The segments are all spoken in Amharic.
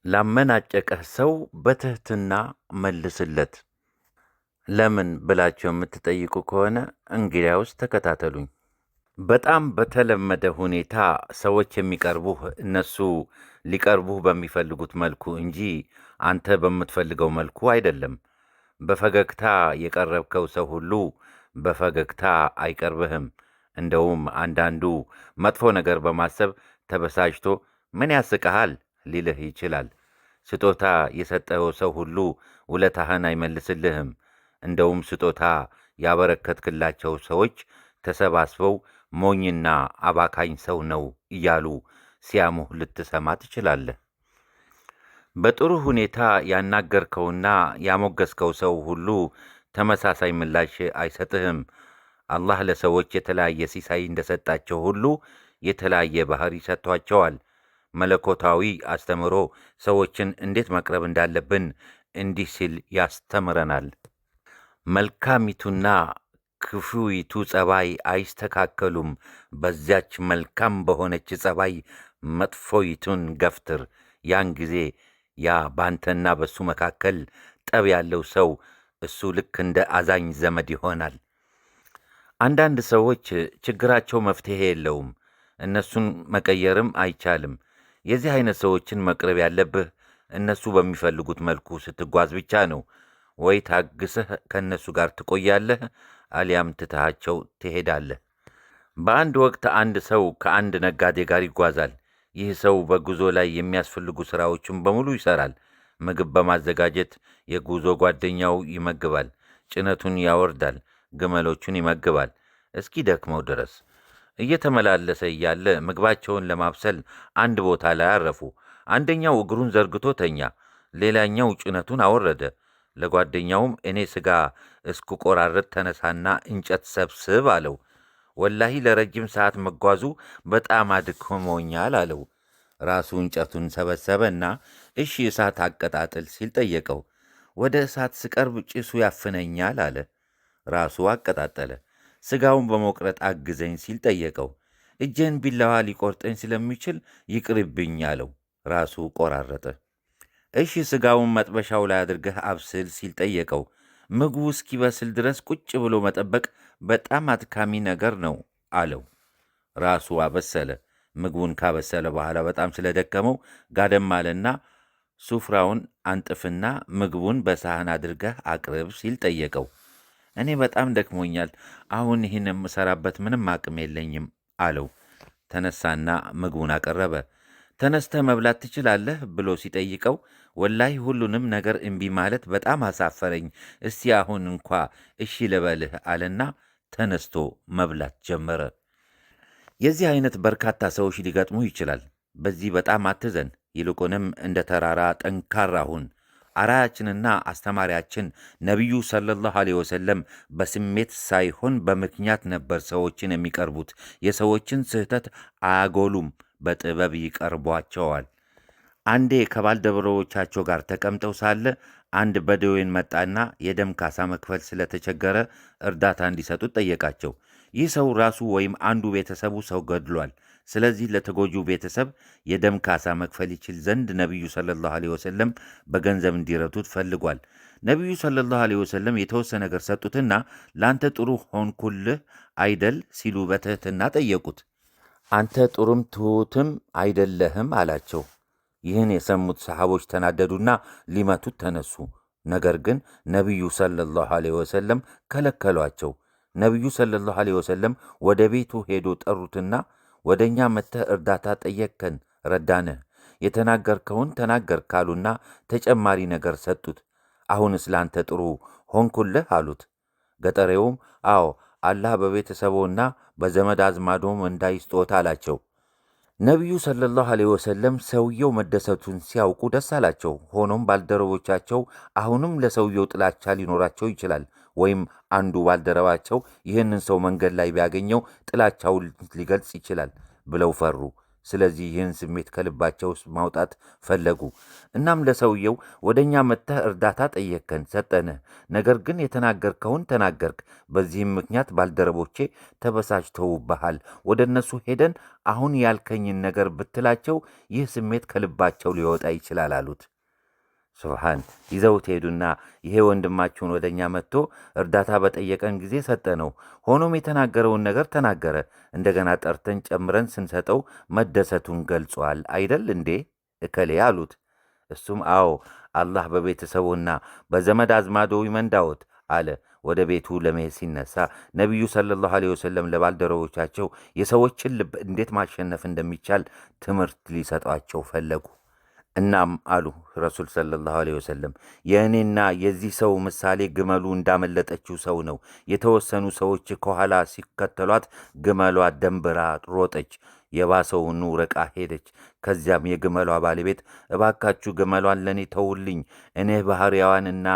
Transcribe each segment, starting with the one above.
ላመናጨቀህ ሰው በትህትና መልስለት። ለምን ብላችሁ የምትጠይቁ ከሆነ እንግዲያውስ ተከታተሉኝ። በጣም በተለመደ ሁኔታ ሰዎች የሚቀርቡህ እነሱ ሊቀርቡህ በሚፈልጉት መልኩ እንጂ አንተ በምትፈልገው መልኩ አይደለም። በፈገግታ የቀረብከው ሰው ሁሉ በፈገግታ አይቀርብህም። እንደውም አንዳንዱ መጥፎ ነገር በማሰብ ተበሳጭቶ ምን ያስቅሃል ሊልህ ይችላል። ስጦታ የሰጠኸው ሰው ሁሉ ውለታህን አይመልስልህም። እንደውም ስጦታ ያበረከትክላቸው ሰዎች ተሰባስበው ሞኝና አባካኝ ሰው ነው እያሉ ሲያሙህ ልትሰማ ትችላለህ። በጥሩ ሁኔታ ያናገርከውና ያሞገስከው ሰው ሁሉ ተመሳሳይ ምላሽ አይሰጥህም። አላህ ለሰዎች የተለያየ ሲሳይ እንደሰጣቸው ሁሉ የተለያየ ባሕሪ ሰጥቷቸዋል። መለኮታዊ አስተምሮ ሰዎችን እንዴት መቅረብ እንዳለብን እንዲህ ሲል ያስተምረናል። መልካሚቱና ክፉይቱ ጸባይ አይስተካከሉም። በዚያች መልካም በሆነች ጸባይ መጥፎይቱን ገፍትር። ያን ጊዜ ያ ባንተና በሱ መካከል ጠብ ያለው ሰው እሱ ልክ እንደ አዛኝ ዘመድ ይሆናል። አንዳንድ ሰዎች ችግራቸው መፍትሔ የለውም፣ እነሱን መቀየርም አይቻልም። የዚህ አይነት ሰዎችን መቅረብ ያለብህ እነሱ በሚፈልጉት መልኩ ስትጓዝ ብቻ ነው። ወይ ታግሰህ ከእነሱ ጋር ትቆያለህ፣ አሊያም ትተሃቸው ትሄዳለህ። በአንድ ወቅት አንድ ሰው ከአንድ ነጋዴ ጋር ይጓዛል። ይህ ሰው በጉዞ ላይ የሚያስፈልጉ ሥራዎችን በሙሉ ይሠራል። ምግብ በማዘጋጀት የጉዞ ጓደኛው ይመግባል፣ ጭነቱን ያወርዳል፣ ግመሎቹን ይመግባል እስኪ ደክመው ድረስ። እየተመላለሰ እያለ ምግባቸውን ለማብሰል አንድ ቦታ ላይ አረፉ። አንደኛው እግሩን ዘርግቶ ተኛ፣ ሌላኛው ጭነቱን አወረደ። ለጓደኛውም እኔ ሥጋ እስክቆራረጥ ተነሳና እንጨት ሰብስብ አለው። ወላሂ ለረጅም ሰዓት መጓዙ በጣም አድክሞኛል አለው። ራሱ እንጨቱን ሰበሰበና እሺ እሳት አቀጣጥል ሲል ጠየቀው። ወደ እሳት ስቀርብ ጭሱ ያፍነኛል አለ። ራሱ አቀጣጠለ። ሥጋውን በመቁረጥ አግዘኝ ሲል ጠየቀው። እጄን ቢላዋ ሊቆርጠኝ ስለሚችል ይቅርብኝ አለው። ራሱ ቆራረጠ። እሺ ሥጋውን መጥበሻው ላይ አድርገህ አብስል ሲል ጠየቀው። ምግቡ እስኪበስል ድረስ ቁጭ ብሎ መጠበቅ በጣም አድካሚ ነገር ነው አለው። ራሱ አበሰለ። ምግቡን ካበሰለ በኋላ በጣም ስለደከመው ጋደም አለና ሱፍራውን አንጥፍና ምግቡን በሳህን አድርገህ አቅርብ ሲል ጠየቀው። እኔ በጣም ደክሞኛል፣ አሁን ይህን የምሠራበት ምንም አቅም የለኝም አለው። ተነሳና ምግቡን አቀረበ። ተነስተህ መብላት ትችላለህ ብሎ ሲጠይቀው ወላሂ ሁሉንም ነገር እምቢ ማለት በጣም አሳፈረኝ፣ እስቲ አሁን እንኳ እሺ ልበልህ አለና ተነስቶ መብላት ጀመረ። የዚህ አይነት በርካታ ሰዎች ሊገጥሙ ይችላል። በዚህ በጣም አትዘን፣ ይልቁንም እንደ ተራራ ጠንካራ ሁን። አርአያችንና አስተማሪያችን ነቢዩ ሰለላሁ ዐለይሂ ወሰለም በስሜት ሳይሆን በምክንያት ነበር ሰዎችን የሚቀርቡት። የሰዎችን ስህተት አያጎሉም፣ በጥበብ ይቀርቧቸዋል። አንዴ ከባልደረቦቻቸው ጋር ተቀምጠው ሳለ አንድ በደዌን መጣና የደም ካሳ መክፈል ስለተቸገረ እርዳታ እንዲሰጡት ጠየቃቸው። ይህ ሰው ራሱ ወይም አንዱ ቤተሰቡ ሰው ገድሏል። ስለዚህ ለተጎጂው ቤተሰብ የደም ካሳ መክፈል ይችል ዘንድ ነቢዩ ሰለላሁ ዐለይሂ ወሰለም በገንዘብ እንዲረቱት ፈልጓል። ነቢዩ ሰለላሁ ዐለይሂ ወሰለም የተወሰነ ነገር ሰጡትና ለአንተ ጥሩ ሆንኩልህ አይደል ሲሉ በትሕትና ጠየቁት። አንተ ጥሩም ትሑትም አይደለህም አላቸው። ይህን የሰሙት ሰሓቦች ተናደዱና ሊመቱት ተነሱ። ነገር ግን ነቢዩ ሰለላሁ ዐለይሂ ወሰለም ከለከሏቸው። ነቢዩ ሰለላሁ ዐለይሂ ወሰለም ወደ ቤቱ ሄዶ ጠሩትና ወደ እኛ መጥተህ እርዳታ ጠየቅከን፣ ረዳንህ፣ የተናገርከውን ተናገር ካሉና ተጨማሪ ነገር ሰጡት። አሁንስ ላንተ ጥሩ ሆንኩልህ አሉት። ገጠሬውም አዎ አላህ በቤተሰቦና በዘመድ አዝማዶም እንዳይስጦት አላቸው። ነቢዩ ሰለላሁ ዐለይሂ ወሰለም ሰውየው መደሰቱን ሲያውቁ ደስ አላቸው። ሆኖም ባልደረቦቻቸው አሁንም ለሰውየው ጥላቻ ሊኖራቸው ይችላል፣ ወይም አንዱ ባልደረባቸው ይህንን ሰው መንገድ ላይ ቢያገኘው ጥላቻውን ሊገልጽ ይችላል ብለው ፈሩ። ስለዚህ ይህን ስሜት ከልባቸው ውስጥ ማውጣት ፈለጉ። እናም ለሰውየው ወደ እኛ መጥተህ እርዳታ ጠየቅከን፣ ሰጠንህ። ነገር ግን የተናገርከውን ተናገርክ። በዚህም ምክንያት ባልደረቦቼ ተበሳጭተውብሃል። ወደ እነሱ ሄደን አሁን ያልከኝን ነገር ብትላቸው ይህ ስሜት ከልባቸው ሊወጣ ይችላል አሉት። ሱብሃን ይዘውት ሄዱና ይሄ ወንድማችሁን ወደ እኛ መጥቶ እርዳታ በጠየቀን ጊዜ ሰጠነው። ሆኖም የተናገረውን ነገር ተናገረ። እንደገና ጠርተን ጨምረን ስንሰጠው መደሰቱን ገልጿል አይደል እንዴ እከሌ አሉት። እሱም አዎ፣ አላህ በቤተሰቡና በዘመድ አዝማዶ ይመንዳዎት አለ። ወደ ቤቱ ለመሄድ ሲነሳ ነቢዩ ሰለላሁ ዐለይሂ ወሰለም ለባልደረቦቻቸው የሰዎችን ልብ እንዴት ማሸነፍ እንደሚቻል ትምህርት ሊሰጧቸው ፈለጉ። እናም አሉ ረሱል ሰለላሁ ዐለይሂ ወሰለም፣ የእኔና የዚህ ሰው ምሳሌ ግመሉ እንዳመለጠችው ሰው ነው። የተወሰኑ ሰዎች ከኋላ ሲከተሏት ግመሏ ደንብራ ሮጠች፣ የባሰውኑ ርቃ ሄደች። ከዚያም የግመሏ ባለቤት እባካችሁ ግመሏን ለእኔ ተውልኝ፣ እኔ ባህሪያዋንና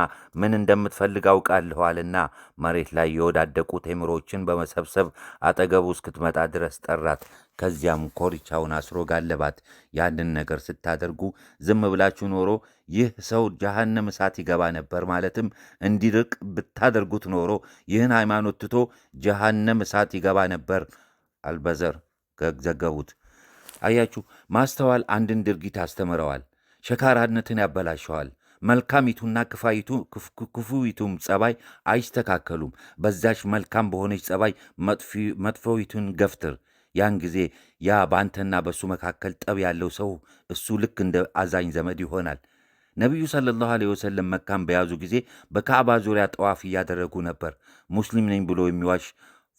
ምን እንደምትፈልግ አውቃለኋልና መሬት ላይ የወዳደቁ ቴምሮችን በመሰብሰብ አጠገቡ እስክትመጣ ድረስ ጠራት። ከዚያም ኮርቻውን አስሮ ጋለባት። ያንን ነገር ስታደርጉ ዝም ብላችሁ ኖሮ ይህ ሰው ጀሃነም እሳት ይገባ ነበር። ማለትም እንዲርቅ ብታደርጉት ኖሮ ይህን ሃይማኖት ትቶ ጀሃነም እሳት ይገባ ነበር። አልበዘር ዘገቡት። አያችሁ፣ ማስተዋል አንድን ድርጊት አስተምረዋል፣ ሸካራነትን ያበላሸዋል። መልካሚቱና ክፉይቱም ጸባይ አይስተካከሉም። በዛች መልካም በሆነች ጸባይ መጥፎይቱን ገፍትር። ያን ጊዜ ያ በአንተና በእሱ መካከል ጠብ ያለው ሰው እሱ ልክ እንደ አዛኝ ዘመድ ይሆናል። ነቢዩ ሰለላሁ ዐለይሂ ወሰለም መካን በያዙ ጊዜ በካዕባ ዙሪያ ጠዋፍ እያደረጉ ነበር። ሙስሊም ነኝ ብሎ የሚዋሽ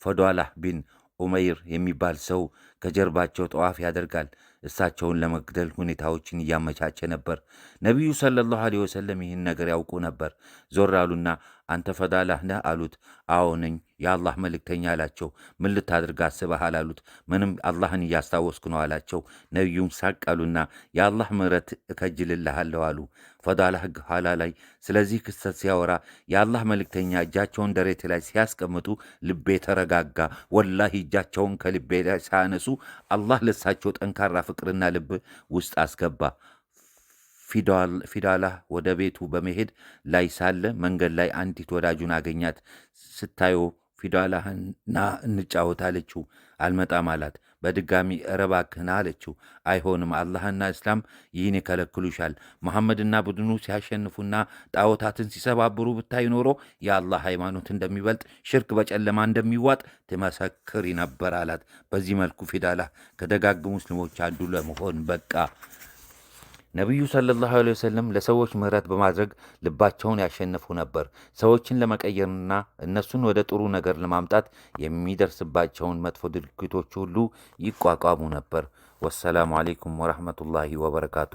ፈዷላህ ቢን ኡመይር የሚባል ሰው ከጀርባቸው ጠዋፍ ያደርጋል። እሳቸውን ለመግደል ሁኔታዎችን እያመቻቸ ነበር። ነቢዩ ሰለላሁ ዐለይሂ ወሰለም ይህን ነገር ያውቁ ነበር። ዞር አሉና አንተ ፈዳላህ ነህ አሉት። አዎ ነኝ የአላህ መልእክተኛ አላቸው። ምን ልታደርግ አስበሃል አሉት። ምንም አላህን እያስታወስኩ ነው አላቸው። ነቢዩም ሳቅ አሉና የአላህ ምሕረት እከጅልልሃለሁ አሉ። ፈዳላህ ኋላ ላይ ስለዚህ ክስተት ሲያወራ የአላህ መልእክተኛ እጃቸውን ደረቴ ላይ ሲያስቀምጡ ልቤ ተረጋጋ። ወላሂ እጃቸውን ከልቤ ላይ ሳያነሱ አላህ ለሳቸው ጠንካራ ፍቅርና ልብ ውስጥ አስገባ። ፊዳላህ ወደ ቤቱ በመሄድ ላይ ሳለ መንገድ ላይ አንዲት ወዳጁን አገኛት። ስታየው ፊዳላህና እንጫወት አለችው። አልመጣም አላት። በድጋሚ ኧረ እባክህ ና አለችው። አይሆንም፣ አላህና እስላም ይህን ይከለክሉሻል። መሐመድና ቡድኑ ሲያሸንፉና ጣዖታትን ሲሰባብሩ ብታይ ኖሮ የአላህ ሃይማኖት እንደሚበልጥ፣ ሽርክ በጨለማ እንደሚዋጥ ትመሰክሪ ነበር አላት። በዚህ መልኩ ፊዳላህ ከደጋግ ሙስሊሞች አንዱ ለመሆን በቃ። ነቢዩ ሰለላሁ ዐለይሂ ወሰለም ለሰዎች ምሕረት በማድረግ ልባቸውን ያሸንፉ ነበር። ሰዎችን ለመቀየርና እነሱን ወደ ጥሩ ነገር ለማምጣት የሚደርስባቸውን መጥፎ ድርጊቶች ሁሉ ይቋቋሙ ነበር። ወሰላሙ አለይኩም ወረሕመቱላሂ ወበረካቱ።